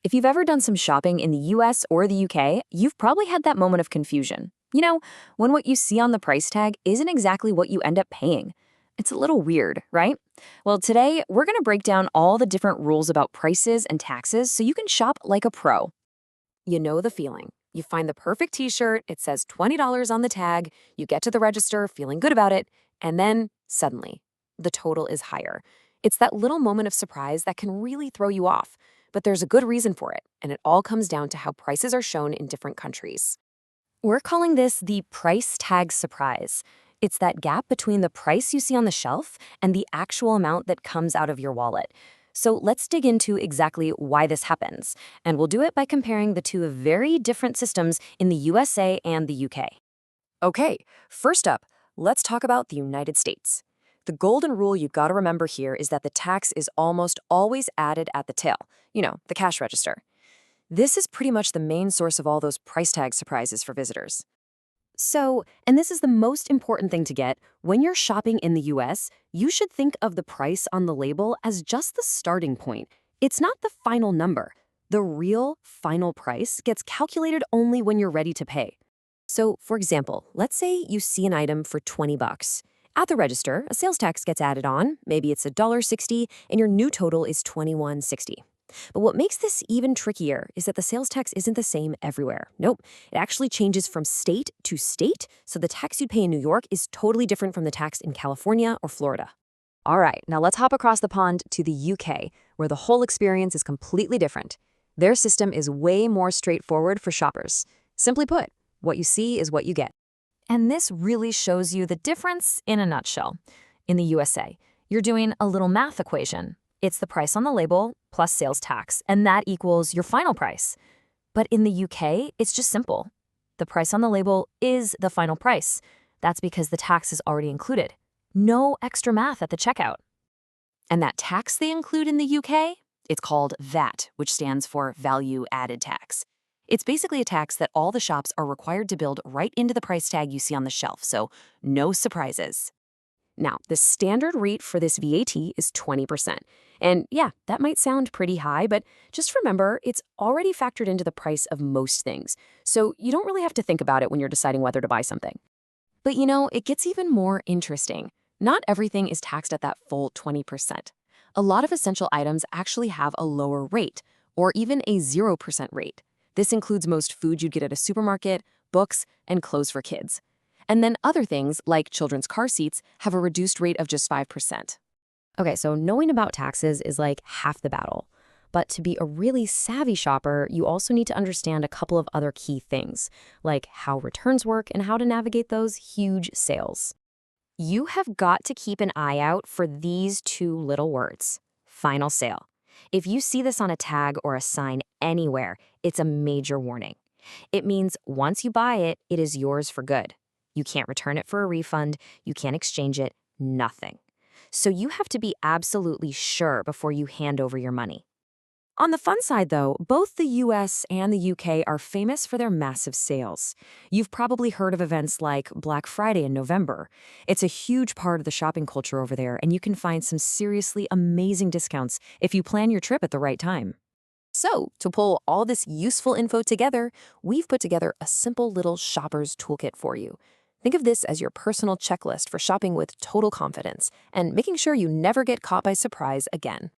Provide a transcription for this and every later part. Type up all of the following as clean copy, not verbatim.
If you've ever done some shopping in the US or the UK, you've probably had that moment of confusion. When what you see on the price tag isn't exactly what you end up paying. It's a little weird, right? Well, today we're going to break down all the different rules about prices and taxes so you can shop like a pro. You know the feeling. You find the perfect t-shirt, it says $20 on the tag, you get to the register feeling good about it, and then suddenly, the total is higher. It's that little moment of surprise that can really throw you off. But there's a good reason for it, and it all comes down to how prices are shown in different countries. We're calling this the price tag surprise. It's that gap between the price you see on the shelf and the actual amount that comes out of your wallet. So let's dig into exactly why this happens, and we'll do it by comparing the two very different systems in the USA and the UK. Okay, first up, let's talk about the United States. The golden rule you've got to remember here is that the tax is almost always added at the tail, the cash register. This is pretty much the main source of all those price tag surprises for visitors. So, and this is the most important thing to get, when you're shopping in the US, you should think of the price on the label as just the starting point. It's not the final number. The real final price gets calculated only when you're ready to pay. So, for example, let's say you see an item for $20. At the register, a sales tax gets added on, maybe it's $1.60, and your new total is $21.60. But what makes this even trickier is that the sales tax isn't the same everywhere. Nope, it actually changes from state to state, so the tax you'd pay in New York is totally different from the tax in California or Florida. All right, now let's hop across the pond to the UK, where the whole experience is completely different. Their system is way more straightforward for shoppers. Simply put, what you see is what you get. And this really shows you the difference in a nutshell. In the USA, you're doing a little math equation. It's the price on the label plus sales tax, and that equals your final price. But in the UK, it's just simple. The price on the label is the final price. That's because the tax is already included. No extra math at the checkout. And that tax they include in the UK? It's called VAT, which stands for Value Added Tax. It's basically a tax that all the shops are required to build right into the price tag you see on the shelf, so no surprises. Now, the standard rate for this VAT is 20%. And yeah, that might sound pretty high, but just remember, it's already factored into the price of most things. So you don't really have to think about it when you're deciding whether to buy something. But it gets even more interesting. Not everything is taxed at that full 20%. A lot of essential items actually have a lower rate, or even a 0% rate. This includes most food you'd get at a supermarket, books, and clothes for kids. And then other things, like children's car seats, have a reduced rate of just 5%. Okay, so knowing about taxes is like half the battle. But to be a really savvy shopper, you also need to understand a couple of other key things, like how returns work and how to navigate those huge sales. You have got to keep an eye out for these two little words: final sale. If you see this on a tag or a sign anywhere, it's a major warning. It means once you buy it, it is yours for good. You can't return it for a refund, you can't exchange it, nothing. So you have to be absolutely sure before you hand over your money. On the fun side, though, both the US and the UK are famous for their massive sales. You've probably heard of events like Black Friday in November. It's a huge part of the shopping culture over there, and you can find some seriously amazing discounts if you plan your trip at the right time. So, to pull all this useful info together, we've put together a simple little shopper's toolkit for you. Think of this as your personal checklist for shopping with total confidence and making sure you never get caught by surprise again.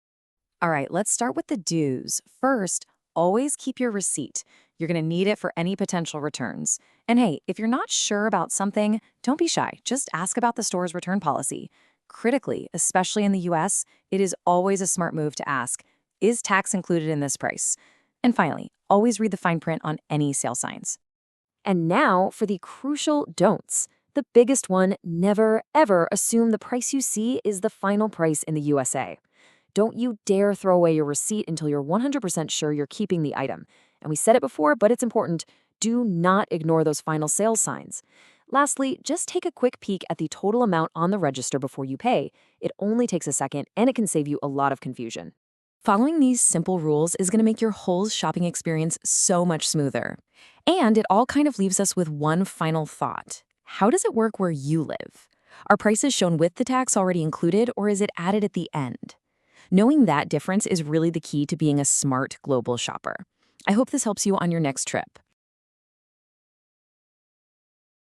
All right, let's start with the do's. First, always keep your receipt. You're going to need it for any potential returns. And hey, if you're not sure about something, don't be shy. Just ask about the store's return policy. Critically, especially in the US, it is always a smart move to ask, is tax included in this price? And finally, always read the fine print on any sale signs. And now for the crucial don'ts. The biggest one, never, ever assume the price you see is the final price in the USA. Don't you dare throw away your receipt until you're 100% sure you're keeping the item. And we said it before, but it's important. Do not ignore those final sales signs. Lastly, just take a quick peek at the total amount on the register before you pay. It only takes a second, and it can save you a lot of confusion. Following these simple rules is going to make your whole shopping experience so much smoother. And it all kind of leaves us with one final thought. How does it work where you live? Are prices shown with the tax already included, or is it added at the end? Knowing that difference is really the key to being a smart global shopper. I hope this helps you on your next trip.